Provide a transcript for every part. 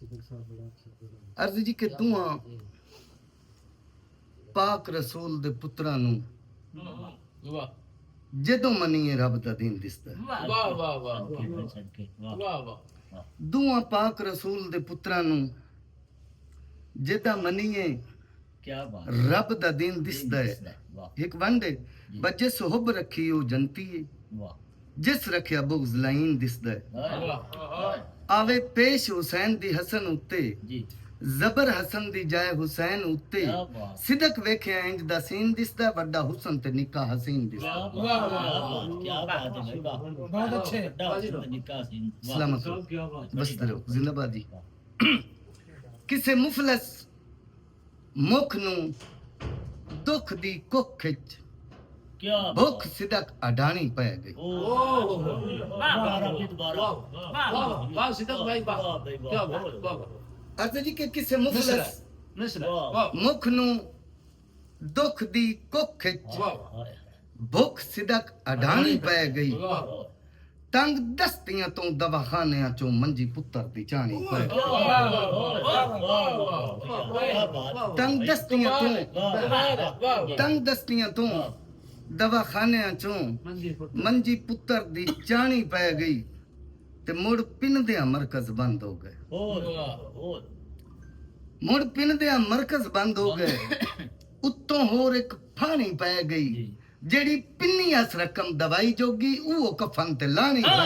अर्ज जी कि तू पाक रसूल दे पुत्रां नू जदों मनीए रब दा दीन दिसदा दुआ पाक रसूल दे पुत्रां नू जदा मनीए रब दा दीन दिसदा है एक वंडे बच्चे सोहब रखी ओ जनती है जिस रखिया बुग़्ज़ लाइन दिसदा है आवे पेश हुसैन दी हसन उत्ते जबर हसन दी जाए हुसैन उत्ते सिदक वेखे इंज दा सीन दिसदा वड्डा हुसन ते निका हसीन दिसदा क्या बात है भाई बहुत अच्छे निका हसीन सलामत बस रहो जिंदाबाद जी किसे मुफलस मुख नू दुख दी कुख विच क्या भुख सिदक अडानी पै गई वाह सिद्दीक भाई वाह क्या बात वाह अर्ज जी के किसे मुफलस मुख नू दुख दी कुख विच भुख सिदक अडानी पै गई तंग दस्तियां तो दवाखानियां चो मंजी पुत्र दी चाणी पै गई तंग दस्तियां तो दवाखानियां चो मंजी पुत्र दी चाणी पै गई ते मुड़ पिनदियां मरकज बंद हो गए मुड़ पिनदियां मरकज बंद हो गए उत्तों होर एक फानी पै गई जेड़ी पिन्नी अस रकम दवाई जोगी वो कफन ते लानी पै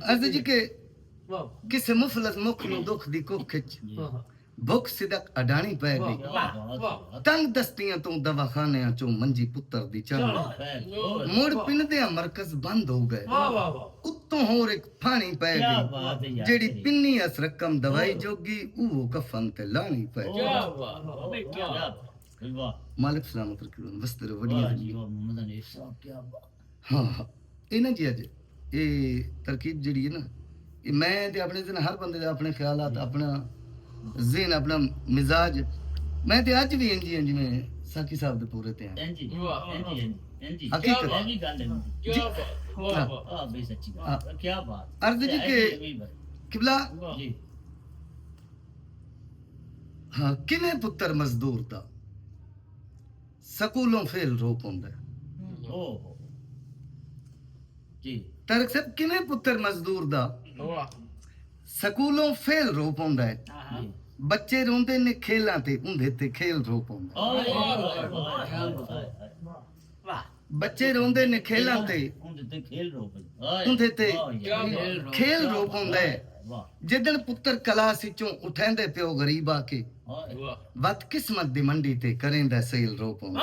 अर्ज जी के किसे मुफलस मुख नू दुख दी कुख विच भुख सिदक अडानी पै गई तंग दस्तियां तो दवाखानियां चो मंजी पुत्र दी चाणी मुड़ पिनदियां मरकज बंद हो गए उत्तों होर एक फानी पै गई जेड़ी पिन्नी अस रकम दवाई जोगी वो कफन ते लानी पै मालिक सलामत रखे वस्ते वडिया हाँ हाँ ये ना जी अज ये तरकीब जी है ना मैं ते अपने दिन हर बंदे अपने ख्यालात अपना ज़हन अपना मिजाज मैं ते अज भी इंजी इंजी में साकी साहब दे पूरे ते हैं हकीकत क्या बात अर्ज जी के किबला हाँ किने पुत्र मजदूर दा सकूलों फेल रोक होंदा है जी तरक सब किने पुत्र मजदूर दा ਸਕੂਲੋਂ ਫੇਲ ਰੋ ਪਾਉਂਦਾ ਹੈ ਬੱਚੇ ਰੋਂਦੇ ਨੇ ਖੇਲਾਂ ਤੇ ਹੁੰਦੇ ਤੇ ਖੇਲ ਰੋ ਪਾਉਂਦਾ ਬੱਚੇ ਰੋਂਦੇ ਨੇ ਖੇਲਾਂ ਤੇ ਹੁੰਦੇ ਤੇ ਖੇਲ ਰੋ ਪਾਉਂਦਾ ਹੈ ਜਿੱਦਣ ਪੁੱਤਰ ਕਲਾਸ ਵਿੱਚੋਂ ਉਠਾਂਦੇ ਪਿਓ ਗਰੀਬ ਆ ਕੇ ਵਤ ਕਿਸਮਤ ਦੀ ਮੰਡੀ ਤੇ ਕਰੇਂਦਾ ਸੇਲ ਰੋ ਪਾਉਂਦਾ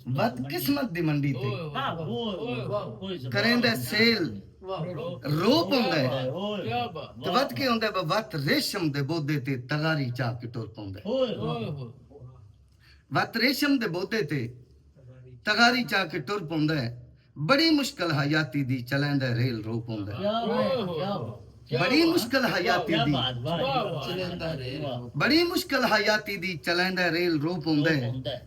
ਵਤ ਕਿਸਮਤ ਦੀ ਮੰਡੀ ਤੇ ਕਰੇਂਦਾ ਸੇਲ ਰੋਪ ਹੁੰਦਾ ਹੈ ਤੇ ਵੱਧ ਕੇ ਹੁੰਦਾ ਹੈ ਵੱਤ ਰੇਸ਼ਮ ਦੇ ਬੋਦੇ ਤੇ ਤਗਾਰੀ ਚਾਹ ਕੇ ਟੁਰ ਪਾਉਂਦਾ ਹੈ ਵੱਤ ਰੇਸ਼ਮ ਦੇ ਬੋਦੇ ਤੇ ਤਗਾਰੀ ਚਾਹ ਕੇ ਟੁਰ ਪਾਉਂਦਾ ਹੈ ਬੜੀ ਮੁਸ਼ਕਲ ਹਯਾਤੀ ਦੀ ਚਲਾਂਦਾ ਰੇਲ ਰੋਪ ਹੁੰਦਾ ਹੈ ਬੜੀ ਮੁਸ਼ਕਲ ਹਯਾਤੀ ਦੀ ਬੜੀ ਮੁਸ਼ਕਲ ਹਯਾਤੀ ਦੀ ਚਲਾਂਦਾ ਰੇਲ ਰੋਪ ਹੁੰਦਾ ਹੈ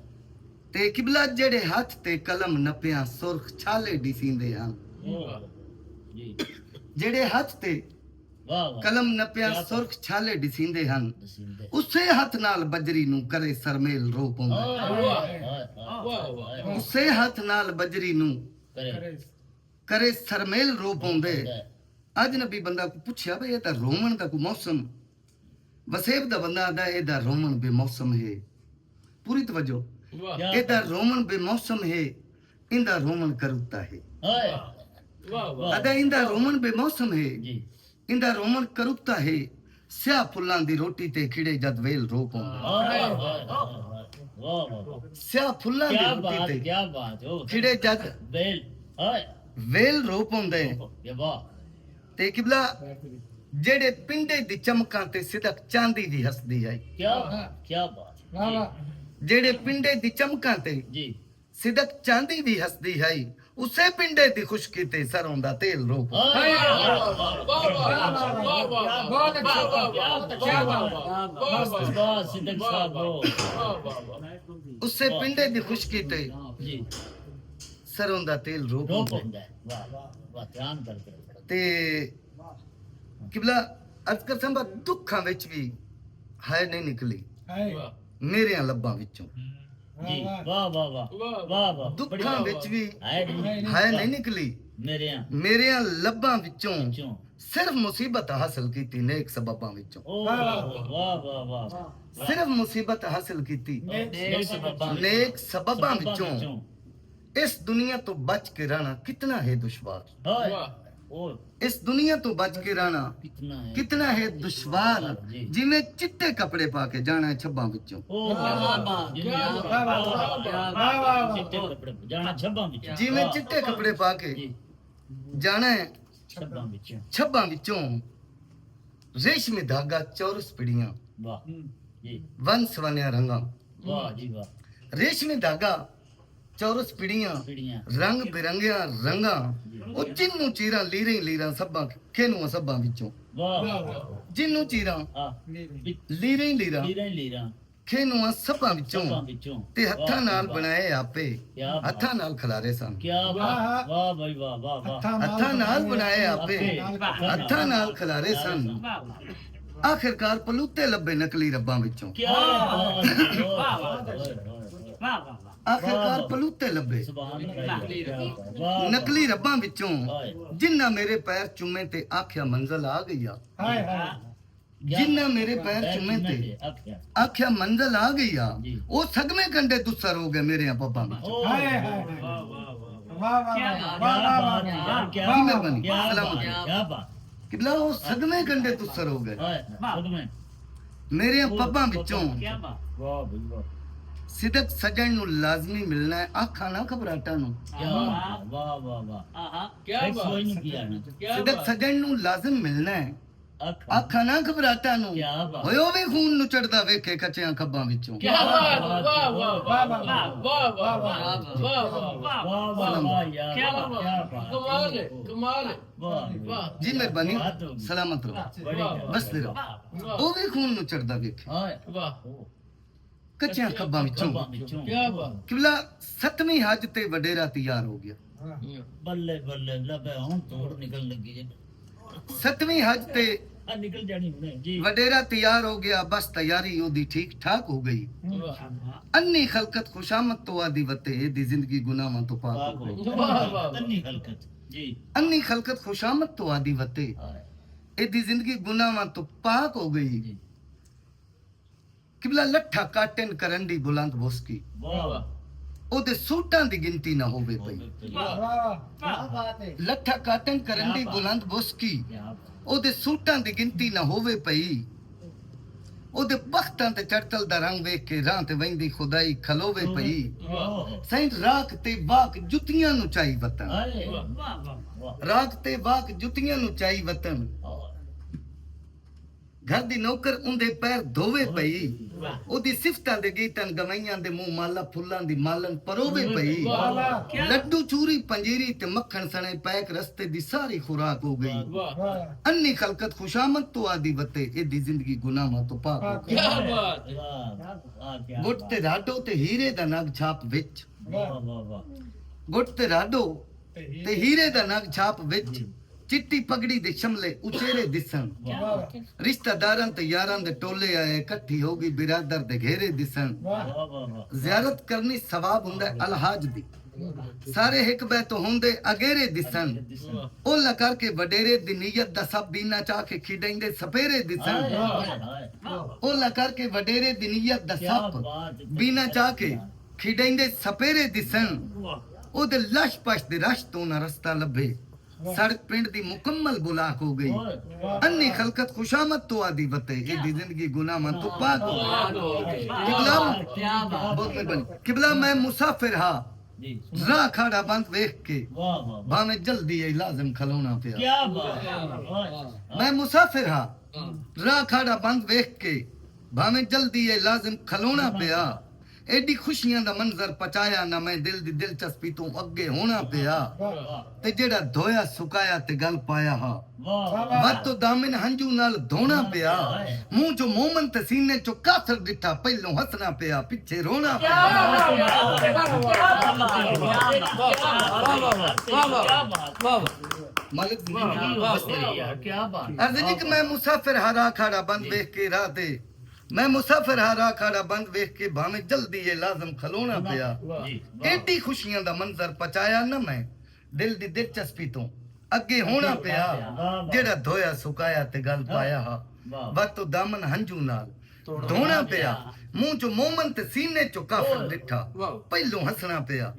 ਤੇ ਕਿਬਲਾ ਜਿਹੜੇ ਹੱਥ ਤੇ ਕਲਮ ਨਪਿਆ ਸੁਰਖ ਛਾਲੇ ਦਿਸਿੰਦੇ ਹਨ ਜਿਹੜੇ ਹੱਥ ਤੇ ਕਲਮ ਨਪਿਆ ਸੁਰਖ ਛਾਲੇ ਦਿਸਿੰਦੇ ਹਨ ਉਸੇ ਹੱਥ ਨਾਲ ਬਜਰੀ ਨੂੰ ਕਰੇ ਸਰਮੇਲ ਰੋ ਪਾਉਂਦਾ ਉਸੇ ਹੱਥ ਨਾਲ ਬਜਰੀ ਨੂੰ ਕਰੇ ਸਰਮੇਲ ਰੋ ਪਾਉਂਦੇ ਅਜਨਬੀ ਬੰਦਾ ਕੋ ਪੁੱਛਿਆ ਬਈ ਇਹ ਤਾਂ ਰੋਮਨ ਦਾ ਕੋ ਮੌਸਮ ਵਸੇਬ ਦਾ ਬੰਦਾ ਆਦਾ ਇਹਦਾ ਰੋਮਨ ਬੇਮੌਸਮ ਹੈ ਪੂਰੀ ਤਵੱਜੋ ਇਹਦਾ ਰੋਮਨ ਬੇਮੌਸਮ ਹੈ ਇੰਦਾ ਰੋਮਨ ਕਰੁੱਤਾ ਹੈ अदा इंदा रोमन बेमौसम है इंदा रोमन करुत्ता है स्याह फुल्लां दी रोटी ते खिड़े जद वेल रो पाਉਂਦਾ स्याह फुल्लां दी रोटी ते खिड़े जद वेल रो पाਉਂਦਾ ते किबला जेड़े पिंडे दी चमकां ते सिदक चांदी दी हसदी है क्या बात जेड़े पिंडे दी चमकां ते ਸਿਦਕ ਚਾਂਦੀ ਦੀ ਹਸਦੀ ਹੈ ਉਸੇ ਪਿੰਡੇ ਦੀ ਖੁਸ਼ਕੀ ਤੇ ਸਰੋਂ ਦਾ ਤੇਲ ਰੋਕ ਉਸੇ ਪਿੰਡੇ ਦੀ ਖੁਸ਼ਕੀ ਤੇ ਜੀ ਸਰੋਂ ਦਾ ਤੇਲ ਰੋਕ ਰੋਕ ਹੁੰਦਾ ਹੈ। ਵਾਹ ਵਾਹ ਵਾਹ ਧਿਆਨ ਕਰਕੇ ਤੇ ਕਿਬਲਾ ਅਜ਼ਕਰ ਸੰਭਾ ਦੁੱਖਾਂ ਵਿੱਚ ਵੀ ਹੈ ਨਹੀਂ ਨਿਕਲੀ ਮੇਰਿਆਂ ਲੱਭਾਂ ਵਿੱਚੋਂ ਜੀ ਵਾਹ ਵਾਹ ਵਾਹ ਵਾਹ ਵਾਹ ਦੁੱਖਾਂ ਵਿੱਚ ਵੀ ਹੈ ਹੈ ਨਹੀਂ ਨਿਕਲੀ ਮੇਰਿਆਂ ਲੱਭਾਂ ਵਿੱਚੋਂ ਚੋਂ ਸਿਰਫ ਮੁਸੀਬਤ ਹਾਸਲ ਕੀਤੀ ਨੇਕ ਸਬਬਾਂ ਵਿੱਚੋਂ ਓ ਵਾਹ ਵਾਹ ਵਾਹ ਸਿਰਫ ਮੁਸੀਬਤ ਹਾਸਲ ਕੀਤੀ ਨੇਕ ਸਬਬਾਂ ਵਿੱਚੋਂ ਇਸ ਦੁਨੀਆ ਤੋਂ ਬਚ ਕੇ ਰਹਿਣਾ ਕਿਤਨਾ ਹੈ ਦੁਸ਼ਵਾਰ ਓ ਇਸ ਦੁਨੀਆ ਤੋਂ ਬਚ ਕੇ ਰਹਿਣਾ ਕਿਤਨਾ ਹੈ ਦੁਸ਼ਵਾਰ ਜਿਵੇਂ ਚਿੱਟੇ ਕੱਪੜੇ ਪਾ ਕੇ ਜਾਣਾ ਹੈ ਛੱਬਾਂ ਵਿੱਚੋਂ ਓ ਵਾਹ ਚਿੱਟੇ ਕੱਪੜੇ ਜਾਣਾ ਛੱਬਾਂ ਵਿੱਚ ਜਿਵੇਂ ਚਿੱਟੇ ਕੱਪੜੇ ਪਾ ਕੇ ਜਾਣਾ ਹੈ ਛੱਬਾਂ ਵਿੱਚ ਛੱਬਾਂ ਵਿੱਚੋਂ ਰੇਸ਼ਮੀ ਧਾਗਾ ਚੌਰਸ ਪਿੜੀਆਂ ਵਾਹ ਜੀ ਵਨ ਸਵਨਿਆ ਰੰਗਾਂ ਵਾਹ ਜੀ ਵਾਹ ਰੇਸ਼ਮੀ ਧਾਗਾ ਚੌਰਸ ਪਿੜੀਆਂ ਪੀੜੀਆਂ ਰੰਗ ਬਿਰੰਗਿਆ ਰੰਗਾਂ ਉਹ ਜਿੰਨੂੰ ਚੀਰਾਂ ਲੀਰਾਂ ਸੱਬਾਂ ਖੇਨੂੰ ਸੱਬਾਂ ਵਿੱਚੋਂ ਵਾਹ ਜਿੰਨੂੰ ਚੀਰਾਂ ਆ ਲੀਰਾਂ ਲੀਰਾਂ ਖੇਨੂੰ ਸੱਬਾਂ ਛੱਬਾਂ ਵਿੱਚੋਂ ਵਿੱਚੋਂ ਤੇ ਹੱਥਾਂ ਨਾਲ ਬਣਾਏ ਆਪੇ ਹੱਥਾਂ ਨਾਲ ਖਿਲਾਰੇ ਸਨ ਕੀ ਵਾਹ ਵਾਹ ਬਈ ਵਾਹ ਵਾਹ ਵਾਹ ਹੱਥਾਂ ਨਾਲ ਬਣਾਏ ਆਪੇ ਹੱਥਾਂ ਨਾਲ ਖਿਲਾਰੇ ਸਨ ਆਖਿਰਕਾਰ ਪਲੂਤੇ ਲੱਭੇ ਨਕਲੀ ਰੱਬਾਂ ਵਿੱਚੋਂ ਕੀ ਵਾਹ ਵਾਹ ਆਖਿਰਕਾਰ ਪਲੂਤੇ ਲੱਭੇ ਸੁਭਾਨ ਅੱਲਾਹ ਨਕਲੀ ਰੱਬਾਂ ਵਿੱਚੋਂ ਜਿੰਨਾ ਮੇਰੇ ਪੈਰ ਚੁੰਮੇ ਤੇ ਆਖਿਆ ਮੰਜ਼ਲ ਆ ਗਈ ਆ ਜਿੰਨਾ ਮੇਰੇ ਪੈਰ ਚੁੰਮੇ ਤੇ ਆਖਿਆ ਮੰਜ਼ਲ ਆ ਗਈ ਆ ਉਹ ਸਗਵੇਂ ਕੰਡੇ ਦੁੱਸਰ ਹੋ ਗਏ ਮੇਰੇ ਪੱਪਾਂ ਵਿੱਚ ਕਿਬਲਾ ਉਹ ਸਗਵੇਂ ਕੰਡੇ ਦੁੱਸਰ ਹੋ ਗਏ ਮੇਰੇ ਪੱਪਾਂ ਵਿੱਚੋਂ ਸਿਦਕ ਸਜਣ ਨੂੰ ਲਾਜ਼ਮੀ ਮਿਲਣਾ ਹੈ ਆਖਾਂ ਨਾ ਘਬਰਾਟਾਂ ਨੂੰ ਸਿਦਕ ਸਜਣ ਨੂੰ ਲਾਜ਼ਮ ਮਿਲਣਾ ਹੈ ਆਖਾਂ ਨਾ ਘਬਰਾਟਾਂ ਨੂੰ ਹੋਇਓ ਵੀ ਖੂਨ ਨੂੰ ਚੜਦਾ ਵੇਖੇ ਕੱਚਿਆਂ ਖੱਬਾਂ ਵਿੱਚੋਂ ਜੀ ਮਿਹਰਬਾਨੀ ਸਲਾਮਤ ਰਹੋ ਬਸਦੇ ਰਹੋ ਉਹ ਵੀ ਖੂਨ ਨੂੰ ਚੜਦਾ ਵੇਖੇ ਕੱਚਿਆਂ ਖੱਬਾਂ ਵਿੱਚੋਂ ਕਿਬਲਾ 7ਵੀਂ ਹੱਜ ਤੇ ਵਡੇਰਾ ਤਿਆਰ ਹੋ ਗਿਆ ਬੱਲੇ ਬੱਲੇ ਲੱਭੇ ਹੁਣ ਤੋੜ ਨਿਕਲ ਲੱਗੀ ਜੇ 7ਵੀਂ ਹੱਜ ਤੇ ਨਿਕਲ ਜਾਣੀ ਹੁਣੇ ਜੀ ਵਡੇਰਾ ਤਿਆਰ ਹੋ ਗਿਆ ਬਸ ਤਿਆਰੀ ਉਹਦੀ ਠੀਕ ਠਾਕ ਹੋ ਗਈ ਅੰਨੀ ਖਲਕਤ ਖੁਸ਼ਾਮਦ ਤੋਂ ਆਦੀ ਵਤੇ ਇਹਦੀ ਜ਼ਿੰਦਗੀ ਗੁਨਾਹਾਂ ਤੋਂ ਪਾਕ ਹੋ ਗਈ ਅੰਨੀ ਖਲਕਤ ਜੀ ਅੰਨੀ ਖਲਕਤ ਖੁਸ਼ਾਮਦ ਤੋਂ ਆਦੀ ਵਤੇ ਇਹਦੀ ਜ਼ਿੰਦਗੀ ਗੁਨਾਹਾਂ ਤੋਂ ਪਾਕ ਹੋ ਗਈ ਕਿਬਲਾ ਲੱਠਾ ਕਾਟਨ ਕਰਨ ਦੀ ਬੁਲੰਦ ਬੋਸਕੀ ਉਹਦੇ ਸੂਟਾਂ ਦੀ ਗਿਣਤੀ ਨਾ ਹੋਵੇ ਪਈ ਲੱਠਾ ਕਾਟਨ ਕਰਨ ਦੀ ਬੁਲੰਦ ਬੋਸਕੀ ਉਹਦੇ ਸੂਟਾਂ ਦੀ ਗਿਣਤੀ ਨਾ ਹੋਵੇ ਪਈ ਉਹਦੇ ਬਖਤਾਂ ਤੇ ਚੜਤਲ ਦਾ ਰੰਗ ਵੇਖ ਕੇ ਰਾਹ ਤੇ ਵਹਿੰਦੀ ਖੁਦਾਈ ਖਲੋਵੇ ਪਈ ਸੈਂਟ ਰਾਖ ਤੇ ਵਾਕ ਜੁੱਤੀਆਂ ਨੂੰ ਚਾਈ ਵਤਨ ਰਾਖ ਤੇ ਵਾਕ ਜੁੱਤੀਆਂ ਨੂੰ ਚਾਈ ਵਤਨ ਘਰ ਦੀ ਨੌਕਰ ਉਹਦੇ ਪੈਰ ਧੋਵੇ ਪਈ ਉਹਦੀ ਸਿਫਤਾਂ ਦੇ ਗੀਤਾਂ ਗਵਾਈਆਂ ਦੇ ਮੂੰਹ ਮਾਲਾ ਫੁੱਲਾਂ ਦੀ ਮਾਲਨ ਪਰੋਵੇ ਪਈ ਲੱਡੂ ਚੂਰੀ ਪੰਜੀਰੀ ਤੇ ਮੱਖਣ ਸਣੇ ਪੈਕ ਰਸਤੇ ਦੀ ਸਾਰੀ ਖੁਰਾਕ ਹੋ ਗਈ ਅੰਨੀ ਖਲਕਤ ਖੁਸ਼ਾਮਦ ਤੋਂ ਆਦੀ ਵਤੇ ਇਹਦੀ ਜ਼ਿੰਦਗੀ ਗੁਨਾਹਾਂ ਤੋਂ ਪਾਕ ਹੋ ਗਈ ਗੁੱਟ ਤੇ ਰਾਡੋ ਤੇ ਹੀਰੇ ਦਾ ਨਗ ਛਾਪ ਵਿੱਚ ਗੁੱਟ ਤੇ ਰਾਡੋ ਤੇ ਹੀਰੇ ਦਾ ਨਗ ਛਾਪ ਵਿੱਚ ਚਿੱਟੀ ਪਗੜੀ ਦੇ ਸ਼ਮਲੇ ਉਚੇਰੇ ਦਿਸਣ ਰਿਸ਼ਤੇਦਾਰਾਂ ਤੇ ਯਾਰਾਂ ਦੇ ਟੋਲੇ ਆਏ ਇਕੱਠੀ ਹੋ ਗਈ ਬਿਰਾਦਰ ਦੇ ਘੇਰੇ ਦਿਸਣ ਜ਼ਿਆਰਤ ਕਰਨੀ ਸਵਾਬ ਹੁੰਦਾ ਅਲਹਾਜ ਦੀ ਸਾਰੇ ਇੱਕ ਬੈ ਤੋਂ ਹੁੰਦੇ ਅਗੇਰੇ ਦਿਸਣ ਉਹ ਲਾ ਕਰਕੇ ਵਡੇਰੇ ਦੀ ਨੀਅਤ ਦਾ ਸਭ ਬੀਨਾ ਚਾਹ ਕੇ ਖਿਡਾਂਦੇ ਸਪੇਰੇ ਦਿਸਣ ਉਹ ਲਾ ਕਰਕੇ ਵਡੇਰੇ ਦੀ ਨੀਅਤ ਦਾ ਸਭ ਬੀਨਾ ਚਾਹ ਕੇ ਖਿਡਾਂਦੇ ਸਪੇਰੇ ਦਿਸਣ ਉਹਦੇ ਲਸ਼ ਪਸ਼ ਦੇ ਰਸ਼ ਤੋਂ ਨਾ ਰਸਤਾ ਲੱਭੇ ਸੜਕ ਪਿੰਡ ਦੀ ਮੁਕੰਮਲ ਬੁਲਾਕ ਹੋ ਗਈ ਅੰਨੀ ਖਲਕਤ ਖੁਸ਼ਾਮਦ ਤੋਂ ਆਦੀ ਵਤੇ ਇਹਦੀ ਜ਼ਿੰਦਗੀ ਗੁਨਾਹਾਂ ਤੋਂ ਪਾਕ ਹੋ ਗਈ ਕਿਬਲਾ ਮੈਂ ਮੁਸਾਫਿਰ ਹਾਂ ਰਾਹ ਖਾੜਾ ਬੰਦ ਵੇਖ ਕੇ ਭਾਵੇਂ ਜਲਦੀ ਇਹ ਲਾਜ਼ਮ ਖਲੋਣਾ ਪਿਆ ਮੈਂ ਮੁਸਾਫਿਰ ਹਾਂ ਰਾਹ ਖਾੜਾ ਬੰਦ ਵੇਖ ਕੇ ਭਾਵੇਂ ਜਲਦੀ ਇਹ ਲਾਜ਼ਮ ਖਲੋਣਾ ਪਿਆ एडी खुशियां दा मंजर पचाया ना मैं दिल दी दिलचस्पी तो अगे होना पिया ते जेड़ा धोया सुकाया ते गल पाया हा वत तो दामन हंजू नाल धोना पिया मुंह चो मोमन ते सीने चो कासर दिठा पहलों हंसना पिया पीछे रोना पिया मालिक क्या बात अर्ज़ जी कि मैं मुसाफिर हारा खाड़ा बंद देख के राह ते मैं मुसाफिर हारा खाड़ा बंद देख के भाਵੇਂ जल्दी ये लाजम खलोना पिया एडी खुशियां दा मंजर पचाया ना मैं दिल दी दिलचस्पी तो अगे होना पिया जेड़ा धोया सुकाया ते गल पाया हा वक्त दामन हंजू नाल धोना पिया मुंह चो मोमन ते सीने चो काफर दिठा पहलों हंसना पिया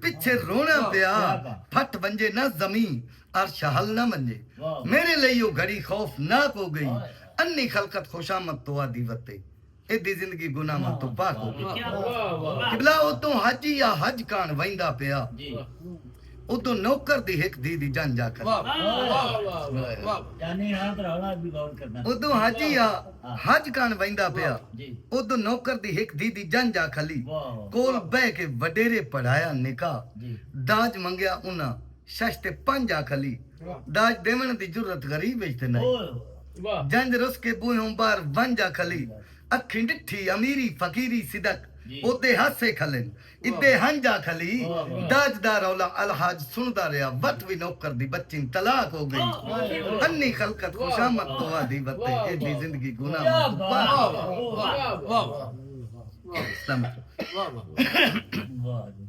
पीछे रोना पिया फट बंजे ना जमीन और शहल ना मंजे मेरे लिए यो घड़ी खौफनाक हो गई अन्नी खलकत खुशामद तो आदि वते एदी जिंदगी गुनाह तो पाक हो गई किबला ओ तो हाजी या हज कान वंदा पिया ओ तो नौकर दी एक दी दी जान जा कर जाने हां तराला भी गौर करना ओ तो हाजी या हज कान वंदा पिया ओ तो नौकर दी एक दी दी जान जा खली कोल बह के वडेरे पढ़ाया निकाह दाज मंगया उना शश्ते पंजा खली दाज देवन दी जरूरत गरीब विच नहीं जंज रुस के बूहों बार वंजा खली अखी डिठी अमीरी फकीरी सिदक ओदे हासे खलन इदे हंजा खली दाजदार औला अलहाज सुनदा रहा वत भी नौकर दी बच्ची तलाक हो गई अन्नी खलकत खुशामद तो आदि वते एदी जिंदगी गुनाह वाह वाह वाह वाह